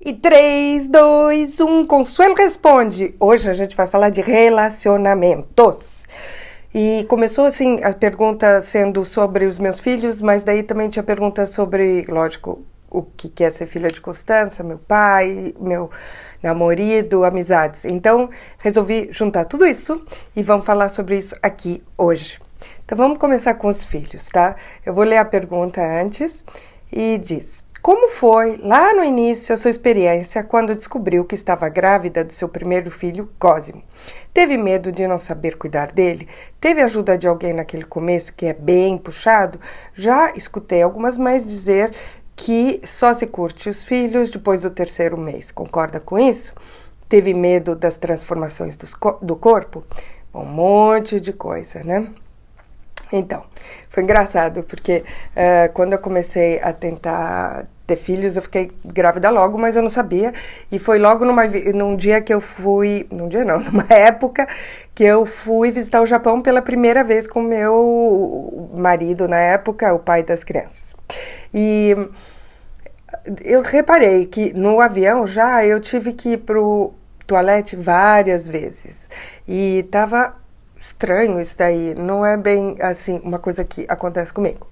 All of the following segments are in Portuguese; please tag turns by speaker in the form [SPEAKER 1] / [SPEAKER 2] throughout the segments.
[SPEAKER 1] E 3, 2, 1, Consuelo responde. Hoje a gente vai falar de relacionamentos. E começou assim a pergunta sendo sobre os meus filhos, mas daí também tinha perguntas sobre, lógico, o que é ser filha de Constança, meu pai, meu namorado, amizades. Então resolvi juntar tudo isso e vamos falar sobre isso aqui hoje. Então vamos começar com os filhos, tá? Eu vou ler a pergunta antes e diz: como foi, lá no início, a sua experiência quando descobriu que estava grávida do seu primeiro filho, Cosimo? Teve medo de não saber cuidar dele? Teve ajuda de alguém naquele começo que é bem puxado? Já escutei algumas mães dizer que só se curte os filhos depois do terceiro mês. Concorda com isso? Teve medo das transformações do corpo? Um monte de coisa, né? Então, foi engraçado, porque quando eu comecei a tentar ter filhos, eu fiquei grávida logo, mas eu não sabia. E foi logo num dia que eu fui... Num dia não, numa época que eu fui visitar o Japão pela primeira vez com meu marido, na época, o pai das crianças. E eu reparei que no avião já eu tive que ir pro toalete várias vezes. E tava estranho isso daí, não é bem assim uma coisa que acontece comigo.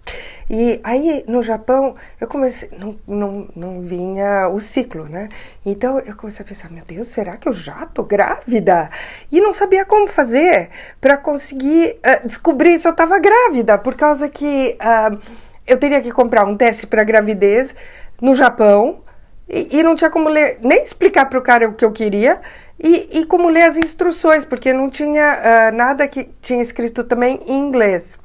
[SPEAKER 1] E aí no Japão eu comecei, não vinha o ciclo, né? Então eu comecei a pensar, meu Deus, será que eu já tô grávida? E não sabia como fazer para conseguir descobrir se eu tava grávida, por causa que eu teria que comprar um teste para gravidez no Japão e não tinha como ler, nem explicar para o cara o que eu queria. E como ler as instruções, porque não tinha nada que tinha escrito também em inglês.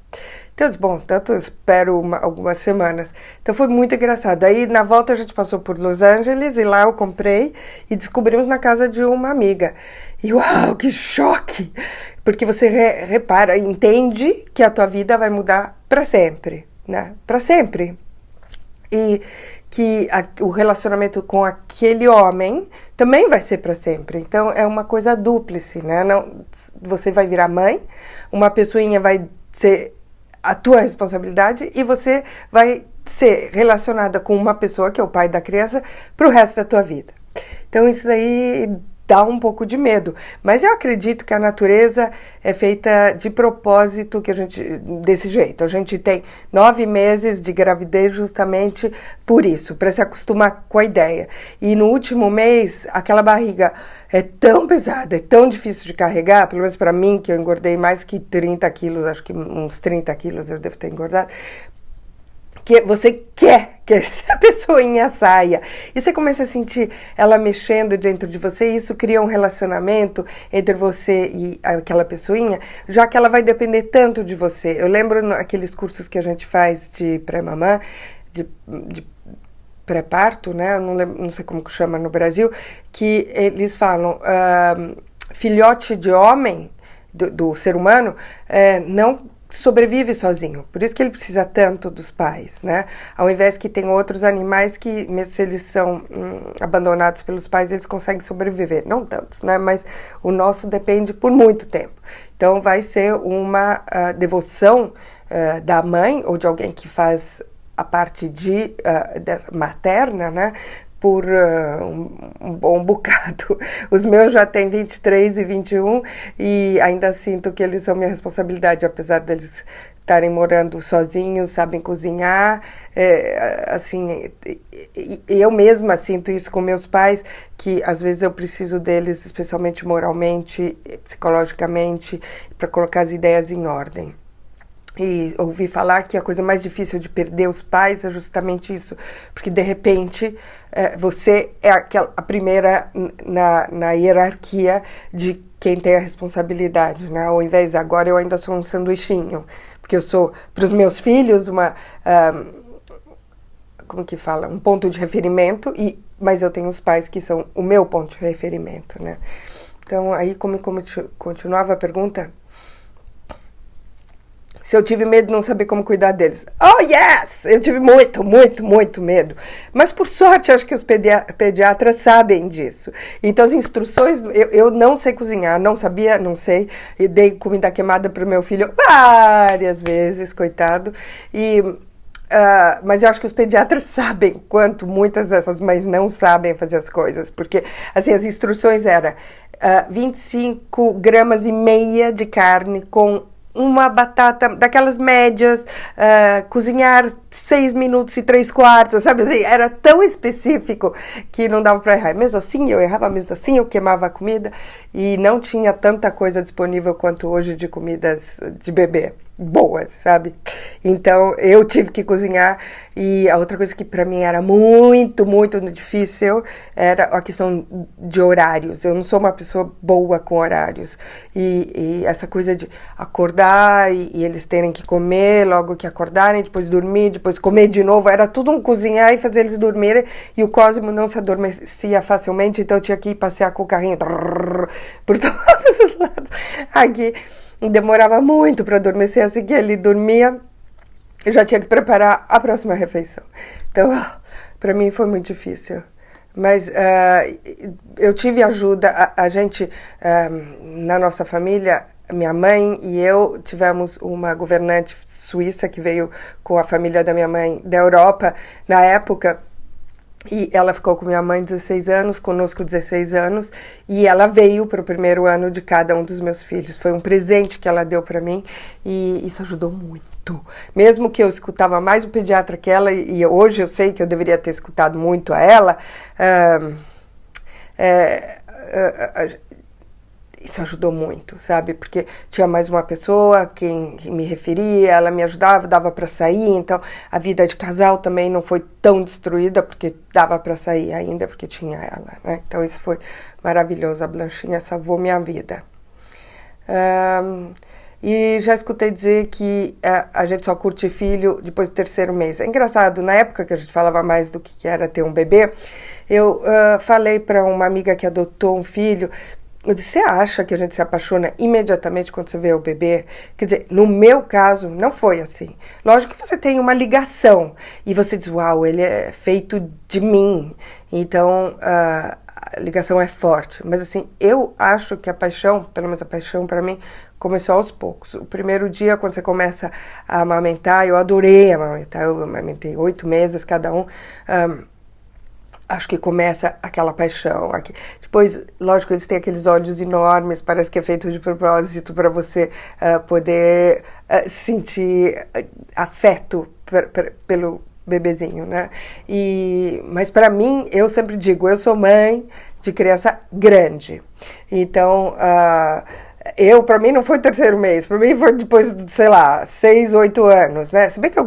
[SPEAKER 1] Então eu disse, bom, tanto eu espero algumas semanas. Então foi muito engraçado. Aí na volta a gente passou por Los Angeles e lá eu comprei e descobrimos na casa de uma amiga. E uau, que choque! Porque você repara, entende que a tua vida vai mudar para sempre, né? Para sempre. E que o relacionamento com aquele homem também vai ser para sempre. Então, é uma coisa dúplice, né? Não, você vai virar mãe, uma pessoinha vai ser a tua responsabilidade e você vai ser relacionada com uma pessoa, que é o pai da criança, para o resto da tua vida. Então, isso daí dá um pouco de medo, mas eu acredito que a natureza é feita de propósito, que a gente, desse jeito. A gente tem 9 meses de gravidez justamente por isso, para se acostumar com a ideia. E no último mês, aquela barriga é tão pesada, é tão difícil de carregar, pelo menos para mim, que eu engordei mais que 30 quilos, acho que uns 30 quilos eu devo ter engordado, que você quer que essa pessoinha saia. E você começa a sentir ela mexendo dentro de você, e isso cria um relacionamento entre você e aquela pessoinha, já que ela vai depender tanto de você. Eu lembro naqueles cursos que a gente faz de pré-mamã, de pré-parto, né? Eu não sei como que chama no Brasil, que eles falam, filhote de homem, do ser humano, não sobrevive sozinho, por isso que ele precisa tanto dos pais, né? Ao invés que tem outros animais que, mesmo se eles são abandonados pelos pais, eles conseguem sobreviver, não tantos, né? Mas o nosso depende por muito tempo. Então vai ser uma devoção da mãe ou de alguém que faz a parte materna, né? Por um bom bocado. Os meus já têm 23 e 21 e ainda sinto que eles são minha responsabilidade, apesar deles estarem morando sozinhos, sabem cozinhar, assim, eu mesma sinto isso com meus pais, que às vezes eu preciso deles, especialmente moralmente, psicologicamente, para colocar as ideias em ordem. E ouvi falar que a coisa mais difícil de perder os pais é justamente isso, porque de repente você é a primeira na hierarquia de quem tem a responsabilidade, né? Ao invés, agora eu ainda sou um sanduichinho, porque eu sou para os meus filhos como que fala? Um ponto de referimento, mas eu tenho os pais que são o meu ponto de referimento, né? Então aí como continuava a pergunta? Se eu tive medo de não saber como cuidar deles. Oh, yes! Eu tive muito, muito, muito medo. Mas, por sorte, acho que os pediatras sabem disso. Então, as instruções... Eu não sei cozinhar, não sabia, não sei. E dei comida queimada para o meu filho várias vezes, coitado. E mas eu acho que os pediatras sabem quanto muitas dessas mães não sabem fazer as coisas, porque assim, as instruções eram 25 gramas e meia de carne com uma batata daquelas médias, cozinhar 6 minutos e 3/4, sabe? Assim, era tão específico que não dava para errar. Mesmo assim, eu errava, mesmo assim, eu queimava a comida e não tinha tanta coisa disponível quanto hoje de comidas de bebê boas, sabe? Então, eu tive que cozinhar e a outra coisa que para mim era muito, muito difícil era a questão de horários. Eu não sou uma pessoa boa com horários e essa coisa de acordar e eles terem que comer logo que acordarem, depois dormir, depois comer de novo, era tudo um cozinhar e fazer eles dormirem e o Cosmo não se adormecia facilmente, então eu tinha que ir passear com o carrinho por todos os lados aqui. Demorava muito para adormecer, assim que ele dormia, eu já tinha que preparar a próxima refeição. Então, para mim foi muito difícil. Mas eu tive ajuda, a gente, na nossa família, minha mãe e eu tivemos uma governante suíça que veio com a família da minha mãe da Europa na época. E ela ficou com minha mãe 16 anos, conosco 16 anos, e ela veio para o primeiro ano de cada um dos meus filhos. Foi um presente que ela deu para mim e isso ajudou muito. Mesmo que eu escutava mais o pediatra que ela, e hoje eu sei que eu deveria ter escutado muito a ela, isso ajudou muito, sabe? Porque tinha mais uma pessoa quem me referia, ela me ajudava, dava para sair, então a vida de casal também não foi tão destruída, porque dava para sair ainda, porque tinha ela, né? Então isso foi maravilhoso, a Blanchinha salvou minha vida. E já escutei dizer que a gente só curte filho depois do terceiro mês. É engraçado, na época que a gente falava mais do que era ter um bebê, eu falei para uma amiga que adotou um filho. Eu disse, você acha que a gente se apaixona imediatamente quando você vê o bebê? Quer dizer, no meu caso, não foi assim. Lógico que você tem uma ligação e você diz, uau, ele é feito de mim. Então, a ligação é forte. Mas assim, eu acho que a paixão, pelo menos a paixão para mim, começou aos poucos. O primeiro dia, quando você começa a amamentar, eu adorei amamentar. Eu amamentei 8 meses cada um. Acho que começa aquela paixão. Depois, lógico, eles têm aqueles olhos enormes, parece que é feito de propósito para você poder sentir afeto pelo bebezinho, né? Mas para mim, eu sempre digo, eu sou mãe de criança grande. Então, para mim não foi o terceiro mês, para mim foi depois, sei lá, 6, 8 anos, né? Se bem que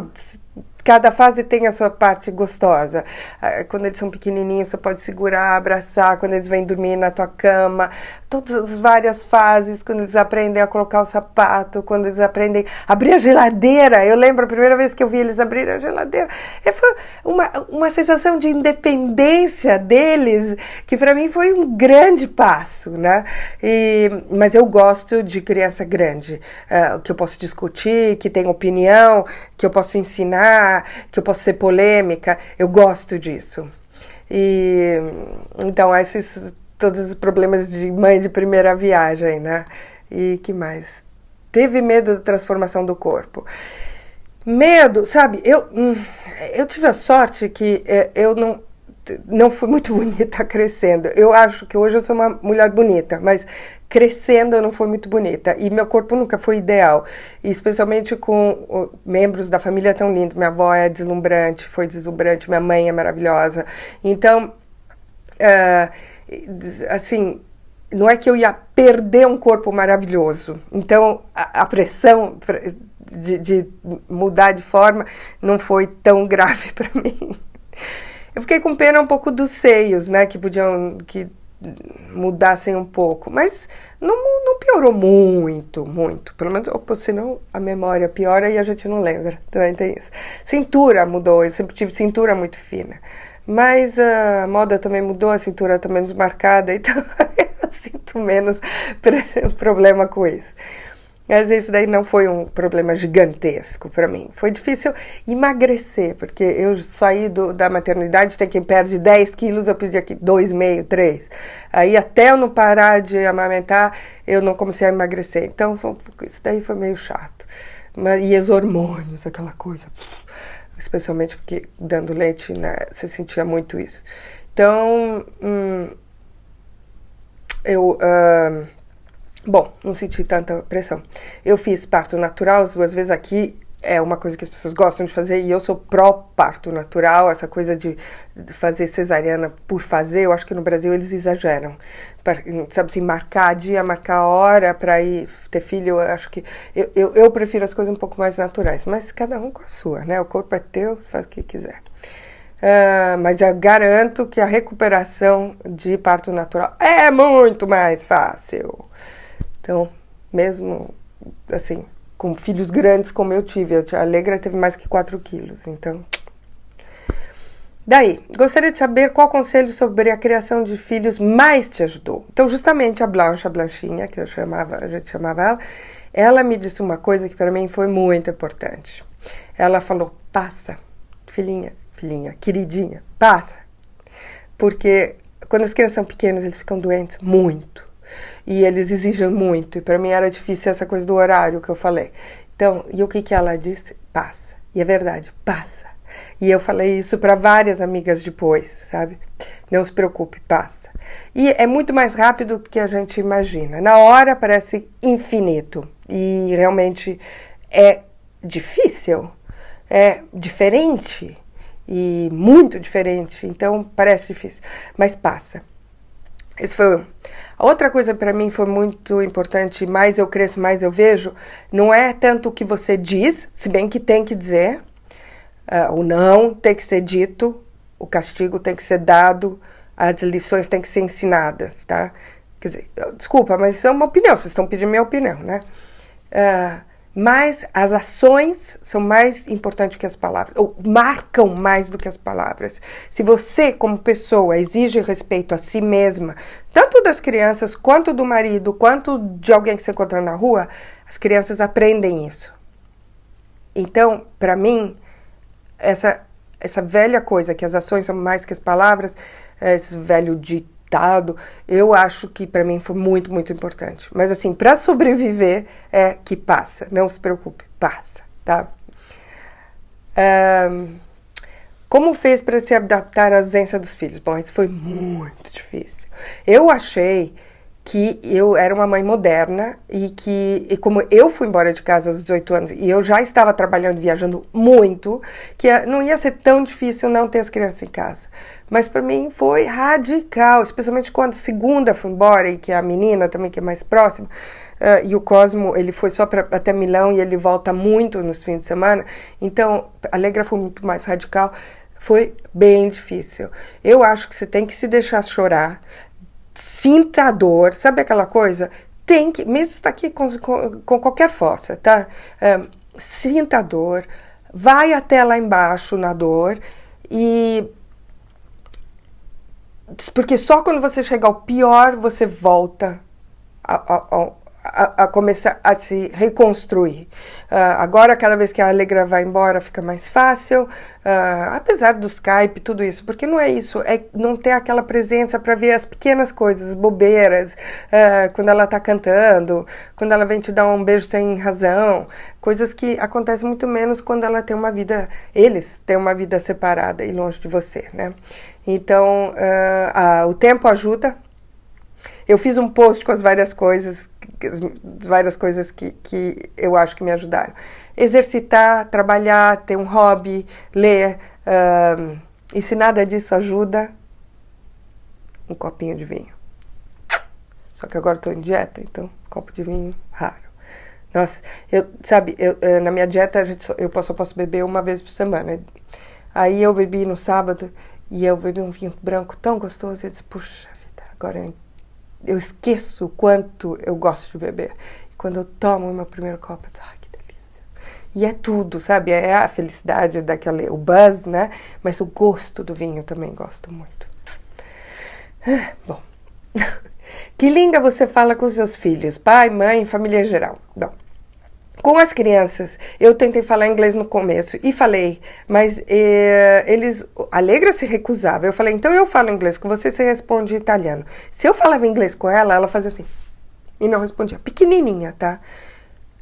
[SPEAKER 1] cada fase tem a sua parte gostosa. Quando eles são pequenininhos, você pode segurar, abraçar, quando eles vêm dormir na tua cama. Todas as várias fases, quando eles aprendem a colocar o sapato, quando eles aprendem a abrir a geladeira. Eu lembro a primeira vez que eu vi eles abrir a geladeira. Foi uma sensação de independência deles, que para mim foi um grande passo, né? Mas eu gosto de criança grande, que eu posso discutir, que tem opinião, que eu posso ensinar, que eu posso ser polêmica, eu gosto disso. Então, todos os problemas de mãe de primeira viagem, né? E que mais? Teve medo da transformação do corpo. Medo, sabe? Eu tive a sorte que eu não fui muito bonita crescendo. Eu acho que hoje eu sou uma mulher bonita, mas crescendo eu não fui muito bonita. E meu corpo nunca foi ideal. E especialmente com membros da família tão lindos. Minha avó é deslumbrante, foi deslumbrante, minha mãe é maravilhosa. Então, assim, não é que eu ia perder um corpo maravilhoso. Então, a pressão de mudar de forma não foi tão grave para mim. Eu fiquei com pena um pouco dos seios, né, que mudassem um pouco, mas não piorou muito, muito. Pelo menos, senão a memória piora e a gente não lembra, também tem isso. Cintura mudou, eu sempre tive cintura muito fina, mas a moda também mudou, a cintura está menos marcada, então eu sinto menos problema com isso. Mas isso daí não foi um problema gigantesco para mim. Foi difícil emagrecer, porque eu saí da maternidade, tem quem perde 10 quilos, eu perdi aqui 2,5, 3. Aí até eu não parar de amamentar, eu não comecei a emagrecer. Então isso daí foi meio chato. E os hormônios, aquela coisa. especialmente porque dando leite, né, você sentia muito isso. Então, bom, não senti tanta pressão. Eu fiz parto natural as 2 vezes aqui, é uma coisa que as pessoas gostam de fazer, e eu sou pró-parto natural, essa coisa de fazer cesariana por fazer, eu acho que no Brasil eles exageram. Sabe assim, marcar dia, marcar hora para ir ter filho, eu acho que... Eu prefiro as coisas um pouco mais naturais, mas cada um com a sua, né? O corpo é teu, você faz o que quiser. Mas eu garanto que a recuperação de parto natural é muito mais fácil. Então, mesmo assim, com filhos grandes como eu tive, a Alegra teve mais que 4 quilos, então... Daí, gostaria de saber qual conselho sobre a criação de filhos mais te ajudou. Então, justamente a Blanchinha, que a gente chamava ela me disse uma coisa que para mim foi muito importante. Ela falou, passa, filhinha, queridinha, passa. Porque quando as crianças são pequenas, eles ficam doentes muito. E eles exigem muito. E para mim era difícil essa coisa do horário que eu falei. Então, e o que ela disse? Passa. E é verdade, passa. E eu falei isso para várias amigas depois, sabe? Não se preocupe, passa. E é muito mais rápido do que a gente imagina. Na hora parece infinito. E realmente é difícil. É diferente. E muito diferente. Então parece difícil. Mas passa. Esse foi a outra coisa para mim foi muito importante, mais eu cresço, mais eu vejo, não é tanto o que você diz, se bem que tem que dizer, o não tem que ser dito, o castigo tem que ser dado, as lições têm que ser ensinadas, tá? Quer dizer, desculpa, mas isso é uma opinião, vocês estão pedindo minha opinião, né? Mas as ações são mais importantes que as palavras, ou marcam mais do que as palavras. Se você, como pessoa, exige respeito a si mesma, tanto das crianças, quanto do marido, quanto de alguém que você encontra na rua, as crianças aprendem isso. Então, para mim, essa velha coisa, que as ações são mais que as palavras, esse velho ditado, eu acho que para mim foi muito, muito importante. Mas assim, para sobreviver é que passa, não se preocupe, passa, tá? Como fez para se adaptar à ausência dos filhos? Bom, isso foi muito difícil. Eu achei que eu era uma mãe moderna e como eu fui embora de casa aos 18 anos e eu já estava trabalhando, viajando muito, que não ia ser tão difícil não ter as crianças em casa. Mas para mim foi radical, especialmente quando a segunda foi embora e que a menina também, que é mais próxima, e o Cosmo, ele foi só até Milão e ele volta muito nos fins de semana, então a Alegra foi muito mais radical, foi bem difícil. Eu acho que você tem que se deixar chorar, sinta a dor, sabe aquela coisa? Tem que, mesmo está aqui com qualquer força, tá? Sinta a dor, vai até lá embaixo na dor e... Porque só quando você chegar ao pior, você volta a começar a se reconstruir. Agora, cada vez que a Alegra vai embora, fica mais fácil, apesar do Skype, tudo isso, porque não é isso, é não ter aquela presença para ver as pequenas coisas, bobeiras, quando ela está cantando, quando ela vem te dar um beijo sem razão, coisas que acontecem muito menos quando ela tem uma vida, eles têm uma vida separada e longe de você, né? Então, o tempo ajuda. Eu fiz um post com as várias coisas que eu acho que me ajudaram. Exercitar, trabalhar, ter um hobby, ler, e se nada disso ajuda, um copinho de vinho. Só que agora estou em dieta, então um copo de vinho raro. Nossa, na minha dieta eu só posso beber uma vez por semana. Aí eu bebi no sábado e eu bebi um vinho branco tão gostoso e eu disse, puxa vida, agora eu esqueço o quanto eu gosto de beber. E quando eu tomo o meu primeiro copo, eu digo, que delícia. E é tudo, sabe? É a felicidade o buzz, né? Mas o gosto do vinho eu também gosto muito. Bom. Que língua você fala com seus filhos? Pai, mãe, família geral? Bom. Com as crianças, eu tentei falar inglês no começo e falei, mas a Alegra se recusava. Eu falei, então eu falo inglês com você responde em italiano. Se eu falava inglês com ela, ela fazia assim, e não respondia. Pequenininha, tá?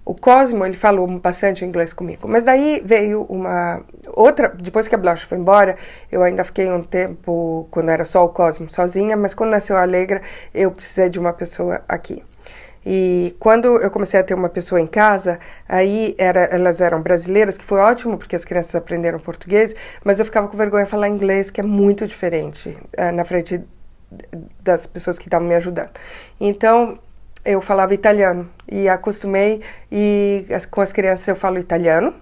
[SPEAKER 1] O Cosmo, ele falou bastante inglês comigo. Mas daí veio uma outra... Depois que a Blanche foi embora, eu ainda fiquei um tempo, quando era só o Cosmo, sozinha. Mas quando nasceu a Alegra, eu precisei de uma pessoa aqui. E quando eu comecei a ter uma pessoa em casa, aí elas eram brasileiras, que foi ótimo, porque as crianças aprenderam português. Mas eu ficava com vergonha de falar inglês, que é muito diferente na frente das pessoas que estavam me ajudando. Então... eu falava italiano e acostumei, e com as crianças eu falo italiano.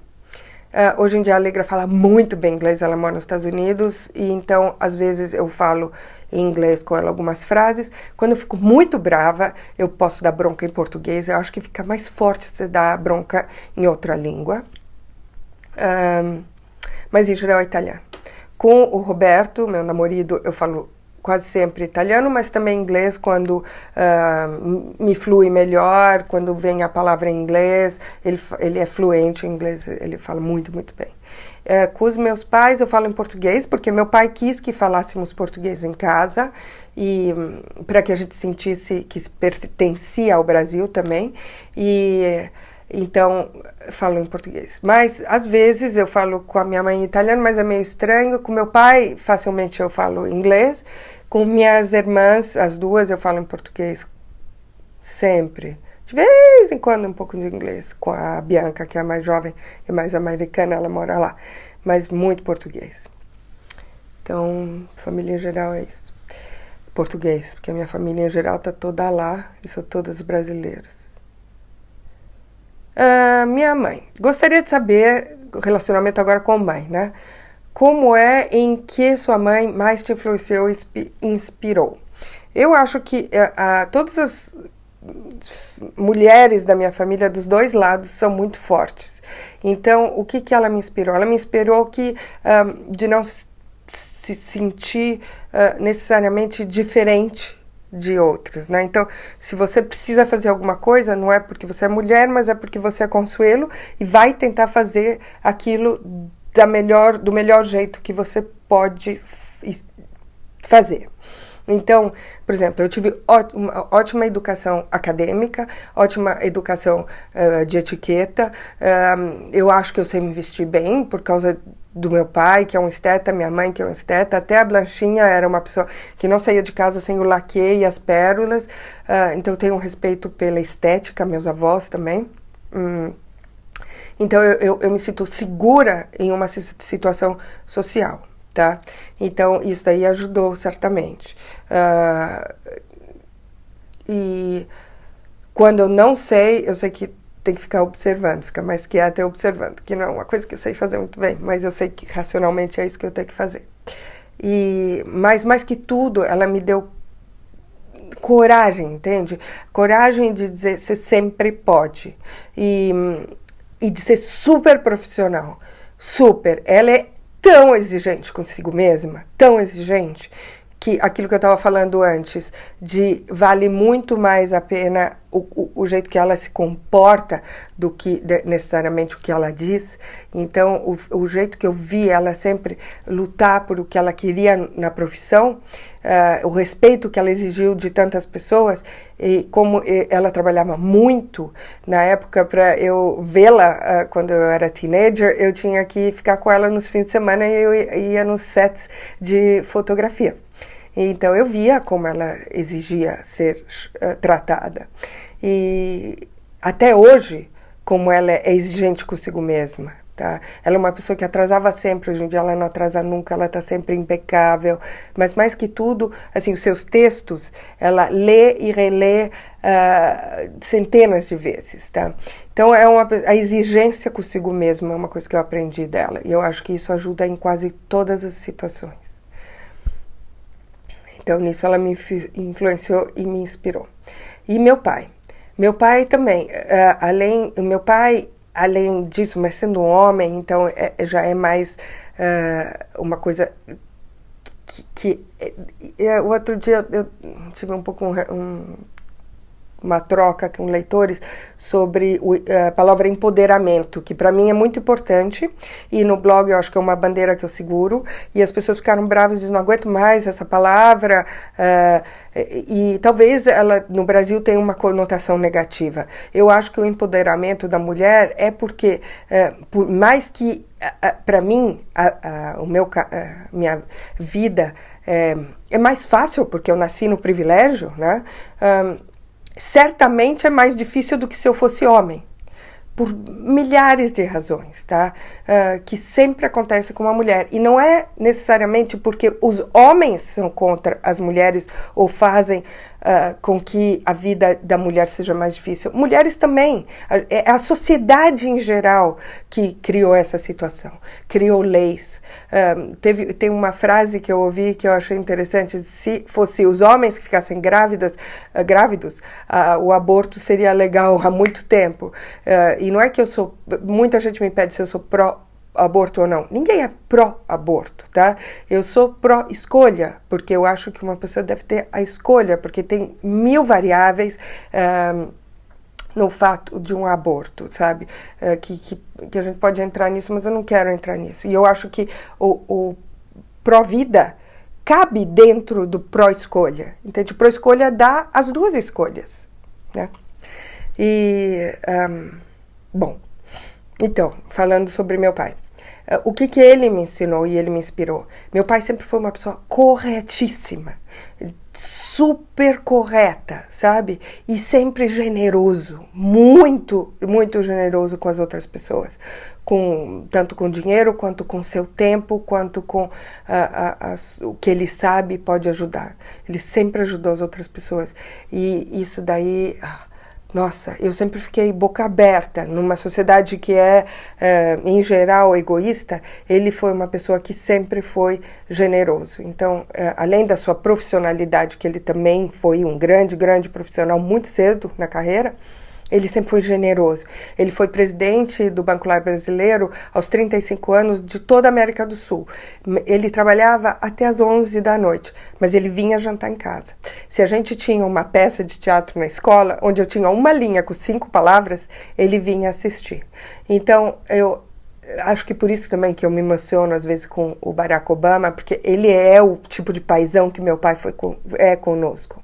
[SPEAKER 1] Hoje em dia a Alegra fala muito bem inglês, ela mora nos Estados Unidos, e então às vezes eu falo em inglês com ela algumas frases. Quando eu fico muito brava, eu posso dar bronca em português, eu acho que fica mais forte se dar bronca em outra língua. Mas em geral é italiano. Com o Roberto, meu namorado, eu falo quase sempre italiano, mas também inglês quando me flui melhor, quando vem a palavra em inglês, ele é fluente em inglês, ele fala muito, muito bem. Com os meus pais eu falo em português, porque meu pai quis que falássemos português em casa, e para que a gente sentisse que pertencia ao Brasil também, e... então, falo em português. Mas, às vezes, eu falo com a minha mãe em italiano, mas é meio estranho. Com meu pai, facilmente eu falo inglês. Com minhas irmãs, as duas, eu falo em português sempre. De vez em quando, um pouco de inglês. Com a Bianca, que é a mais jovem e mais americana, ela mora lá. Mas muito português. Então, família em geral é isso. Português, porque a minha família em geral está toda lá e são todas brasileiras. Minha mãe. Gostaria de saber, o relacionamento agora com a mãe, né? Como é em que sua mãe mais te influenciou e inspirou? Eu acho que todas as mulheres da minha família, dos dois lados, são muito fortes. Então, o que ela me inspirou? Ela me inspirou de não se sentir necessariamente diferente de outros, né? Então, se você precisa fazer alguma coisa, não é porque você é mulher, mas é porque você é Consuelo e vai tentar fazer aquilo do melhor jeito que você pode fazer. Então, por exemplo, eu tive uma ótima educação acadêmica, ótima educação de etiqueta. Eu acho que eu sei me vestir bem por causa do meu pai, que é um esteta, minha mãe, que é um esteta. Até a Blanchinha era uma pessoa que não saía de casa sem o laque e as pérolas. Então, eu tenho um respeito pela estética, meus avós também. Então, eu me sinto segura em uma situação social. Tá? Então, isso daí ajudou, certamente. E quando eu não sei, eu sei que tem que ficar observando, ficar mais quieta e observando, que não é uma coisa que eu sei fazer muito bem, mas eu sei que racionalmente é isso que eu tenho que fazer. Mas mais que tudo, ela me deu coragem, entende? Coragem de dizer, você sempre pode. E de ser super profissional. Super. Ela é tão exigente consigo mesma, tão exigente, que aquilo que eu estava falando antes, vale muito mais a pena o jeito que ela se comporta do que necessariamente o que ela diz. Então, o jeito que eu vi ela sempre lutar por o que ela queria na profissão, o respeito que ela exigiu de tantas pessoas, e como ela trabalhava muito, na época, para eu vê-la quando eu era teenager, eu tinha que ficar com ela nos fins de semana e eu ia nos sets de fotografia. Então, eu via como ela exigia ser tratada. E até hoje, como ela é exigente consigo mesma. Tá? Ela é uma pessoa que atrasava sempre, hoje em dia ela não atrasa nunca, ela está sempre impecável. Mas, mais que tudo, assim, os seus textos, ela lê e relê centenas de vezes. Tá? Então, a exigência consigo mesma é uma coisa que eu aprendi dela. E eu acho que isso ajuda em quase todas as situações. Então, nisso ela me influenciou e me inspirou. E meu pai. Meu pai também. Além disso, mas sendo um homem, então já é mais uma coisa que o outro dia eu tive um pouco uma troca com leitores sobre a palavra empoderamento, que para mim é muito importante, e no blog eu acho que é uma bandeira que eu seguro, e as pessoas ficaram bravas e dizem, não aguento mais essa palavra, e talvez ela no Brasil tenha uma conotação negativa. Eu acho que o empoderamento da mulher é porque, por mais que, para mim, minha vida é mais fácil, porque eu nasci no privilégio, né? Certamente é mais difícil do que se eu fosse homem, por milhares de razões, tá? Que sempre acontece com uma mulher. E não é necessariamente porque os homens são contra as mulheres ou fazem com que a vida da mulher seja mais difícil. Mulheres também. É a sociedade em geral que criou essa situação, criou leis. Tem uma frase que eu ouvi que eu achei interessante: se fosse os homens que ficassem grávidos, o aborto seria legal há muito tempo. E não é que eu sou... Muita gente me pede se eu sou pró-aborto ou não. Ninguém é pró-aborto, tá? Eu sou pró-escolha, porque eu acho que uma pessoa deve ter a escolha, porque tem 1000 variáveis no fato de um aborto, sabe? Que a gente pode entrar nisso, mas eu não quero entrar nisso. E eu acho que o pró-vida cabe dentro do pró-escolha. Entende? O pró-escolha dá as duas escolhas, né? E... bom, então, falando sobre meu pai. O que ele me ensinou e ele me inspirou? Meu pai sempre foi uma pessoa corretíssima, super correta, sabe? E sempre generoso, muito, muito generoso com as outras pessoas. Tanto com dinheiro, quanto com seu tempo, quanto com o que ele sabe pode ajudar. Ele sempre ajudou as outras pessoas. E isso daí... Nossa, eu sempre fiquei boca aberta. Numa sociedade que em geral, egoísta, ele foi uma pessoa que sempre foi generoso. Então, além da sua profissionalidade, que ele também foi um grande, grande profissional muito cedo na carreira, ele sempre foi generoso. Ele foi presidente do Banco Lar Brasileiro aos 35 anos de toda a América do Sul. Ele trabalhava até às 11 da noite, mas ele vinha jantar em casa. Se a gente tinha uma peça de teatro na escola, onde eu tinha uma linha com 5 palavras, ele vinha assistir. Então, eu acho que por isso também que eu me emociono às vezes com o Barack Obama, porque ele é o tipo de paizão que meu pai é conosco.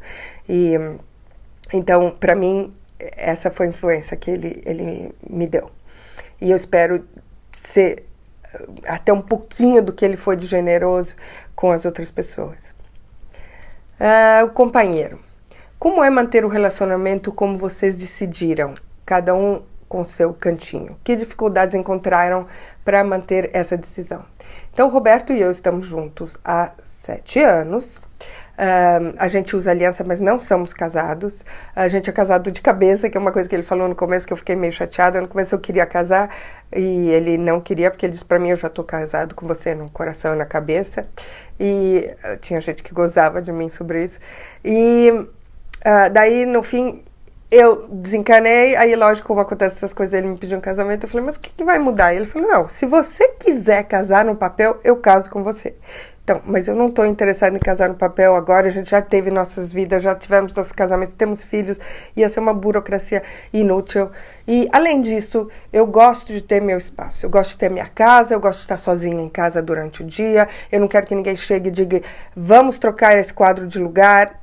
[SPEAKER 1] E então, para mim, essa foi a influência que ele me deu. E eu espero ser até um pouquinho do que ele foi de generoso com as outras pessoas. O companheiro. Como é manter o relacionamento como vocês decidiram? Cada um com seu cantinho. Que dificuldades encontraram para manter essa decisão? Então, o Roberto e eu estamos juntos há 7 anos. A gente usa aliança, mas não somos casados. A gente é casado de cabeça, que é uma coisa que ele falou no começo que eu fiquei meio chateada. No começo eu queria casar e ele não queria, porque ele disse pra mim: eu já tô casado com você no coração e na cabeça. E tinha gente que gozava de mim sobre isso. E daí, no fim, eu desencanei. Aí, lógico, como acontece essas coisas, ele me pediu um casamento. Eu falei: mas o que vai mudar? E ele falou: não, se você quiser casar no papel, eu caso com você. Então, mas eu não estou interessada em casar no papel agora. A gente já teve nossas vidas, já tivemos nossos casamentos, temos filhos, ia ser uma burocracia inútil. E, além disso, eu gosto de ter meu espaço, eu gosto de ter minha casa, eu gosto de estar sozinha em casa durante o dia. Eu não quero que ninguém chegue e diga: vamos trocar esse quadro de lugar.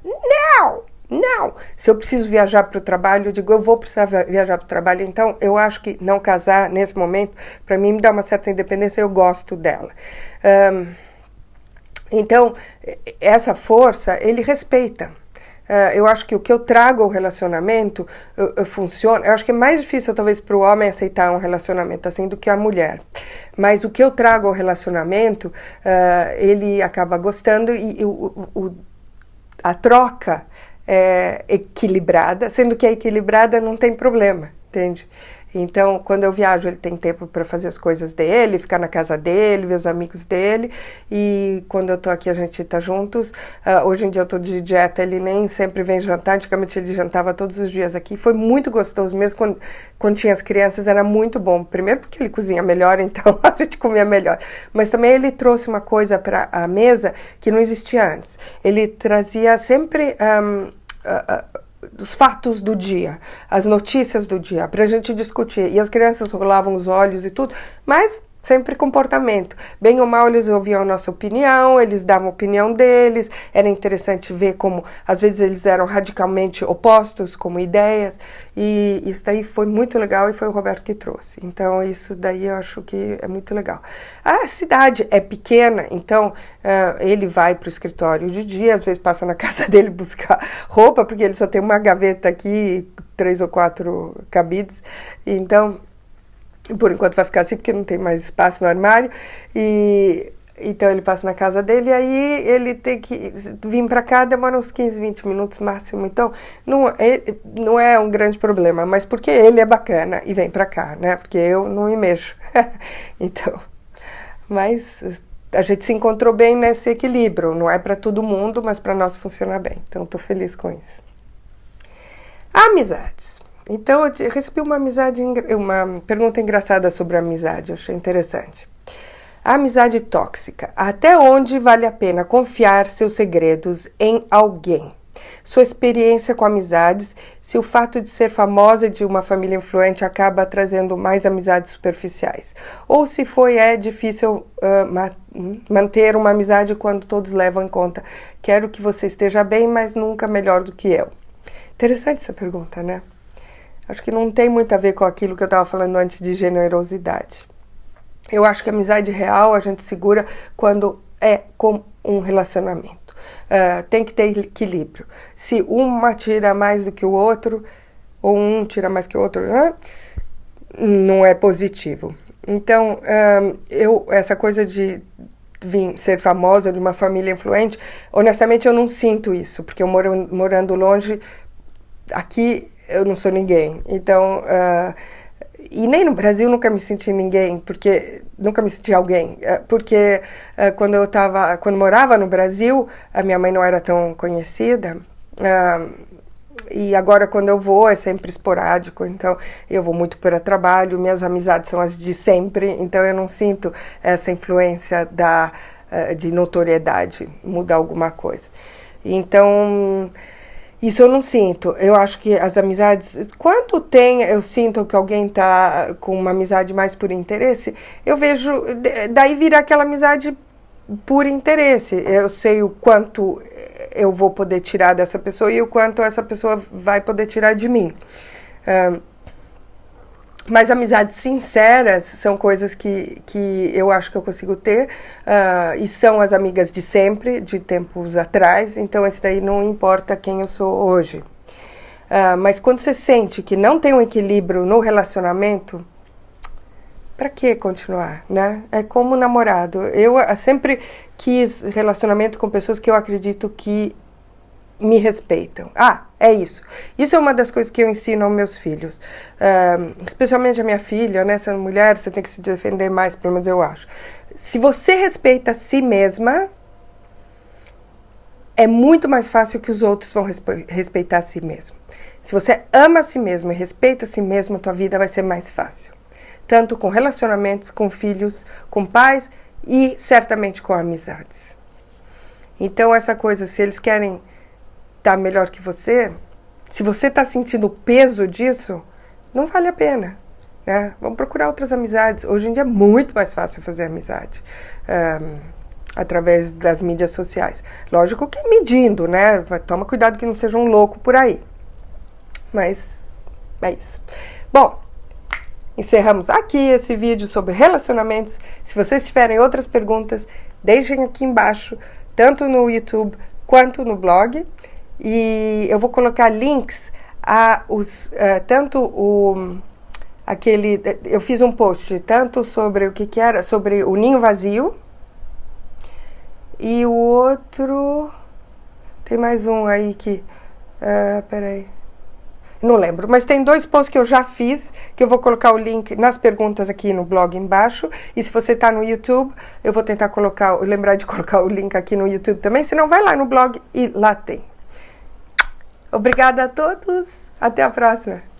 [SPEAKER 1] Não! Se eu preciso viajar para o trabalho, eu digo: eu vou precisar viajar para o trabalho. Então, eu acho que não casar nesse momento, para mim, me dá uma certa independência, eu gosto dela. Então, essa força, ele respeita. Eu acho que o que eu trago ao relacionamento funciona. Eu acho que é mais difícil, talvez, para o homem aceitar um relacionamento assim do que a mulher. Mas o que eu trago ao relacionamento, ele acaba gostando e a troca é equilibrada. Sendo que é equilibrada, não tem problema, entende? Então, quando eu viajo, ele tem tempo para fazer as coisas dele, ficar na casa dele, ver os amigos dele. E quando eu tô aqui, a gente tá juntos. Hoje em dia eu tô de dieta, ele nem sempre vem jantar. Antigamente ele jantava todos os dias aqui. Foi muito gostoso, mesmo quando tinha as crianças, era muito bom. Primeiro porque ele cozinha melhor, então a gente comia melhor. Mas também ele trouxe uma coisa para a mesa que não existia antes. Ele trazia sempre... dos fatos do dia, as notícias do dia, para a gente discutir. E as crianças rolavam os olhos e tudo, mas sempre comportamento. Bem ou mal, eles ouviam a nossa opinião, eles davam a opinião deles, era interessante ver como, às vezes, eles eram radicalmente opostos, como ideias, e isso daí foi muito legal e foi o Roberto que trouxe. Então, isso daí eu acho que é muito legal. A cidade é pequena, então, ele vai para o escritório de dia, às vezes passa na casa dele buscar roupa, porque ele só tem uma gaveta aqui, 3 ou 4 cabides, então... Por enquanto vai ficar assim, porque não tem mais espaço no armário. E então ele passa na casa dele, e aí ele tem que vir para cá, demora uns 15, 20 minutos máximo. Então não é um grande problema, mas porque ele é bacana e vem para cá, né? Porque eu não me mexo. Então, mas a gente se encontrou bem nesse equilíbrio. Não é para todo mundo, mas para nós funciona bem. Então estou feliz com isso. Amizades. Então, eu recebi uma pergunta engraçada sobre a amizade, eu achei interessante. A amizade tóxica. Até onde vale a pena confiar seus segredos em alguém? Sua experiência com amizades, se o fato de ser famosa e de uma família influente acaba trazendo mais amizades superficiais. Ou se é difícil manter uma amizade quando todos levam em conta. Quero que você esteja bem, mas nunca melhor do que eu. Interessante essa pergunta, né? Acho que não tem muito a ver com aquilo que eu estava falando antes de generosidade. Eu acho que a amizade real a gente segura quando é com um relacionamento. Tem que ter equilíbrio. Se uma tira mais do que o outro, ou um tira mais que o outro, não é positivo. Então, essa coisa de ser famosa, de uma família influente, honestamente eu não sinto isso, porque eu morando longe, aqui eu não sou ninguém. Então, e nem no Brasil nunca me senti ninguém, porque nunca me senti alguém, porque quando morava no Brasil, a minha mãe não era tão conhecida, e agora quando eu vou é sempre esporádico, então eu vou muito para trabalho, minhas amizades são as de sempre, então eu não sinto essa influência de notoriedade, mudar alguma coisa. Então, isso eu não sinto. Eu acho que as amizades, quando eu sinto que alguém está com uma amizade mais por interesse, eu vejo, daí vira aquela amizade por interesse. Eu sei o quanto eu vou poder tirar dessa pessoa e o quanto essa pessoa vai poder tirar de mim. Mas amizades sinceras são coisas que eu acho que eu consigo ter, e são as amigas de sempre, de tempos atrás, então esse daí não importa quem eu sou hoje. Mas quando você sente que não tem um equilíbrio no relacionamento, para que continuar, né? É como namorado. Eu sempre quis relacionamento com pessoas que eu acredito que me respeitam. É isso. Isso é uma das coisas que eu ensino aos meus filhos. Especialmente a minha filha, né? Sendo mulher, você tem que se defender mais, pelo menos eu acho. Se você respeita a si mesma, é muito mais fácil que os outros vão respeitar a si mesmo. Se você ama a si mesmo e respeita a si mesmo, a tua vida vai ser mais fácil. Tanto com relacionamentos, com filhos, com pais e certamente com amizades. Então essa coisa, se eles querem estar melhor que você, se você está sentindo o peso disso, não vale a pena, né? Vamos procurar outras amizades. Hoje em dia é muito mais fácil fazer amizade através das mídias sociais. Lógico que medindo, né? Toma cuidado que não seja um louco por aí. Mas é isso. Bom, encerramos aqui esse vídeo sobre relacionamentos. Se vocês tiverem outras perguntas, deixem aqui embaixo, tanto no YouTube quanto no blog. E eu vou colocar links eu fiz um post tanto sobre o que era, sobre o ninho vazio, e o outro, tem mais um aí que, peraí, não lembro, mas tem 2 posts que eu já fiz, que eu vou colocar o link nas perguntas aqui no blog embaixo, e se você está no YouTube, eu vou tentar lembrar de colocar o link aqui no YouTube também, senão vai lá no blog e lá tem. Obrigada a todos, até a próxima!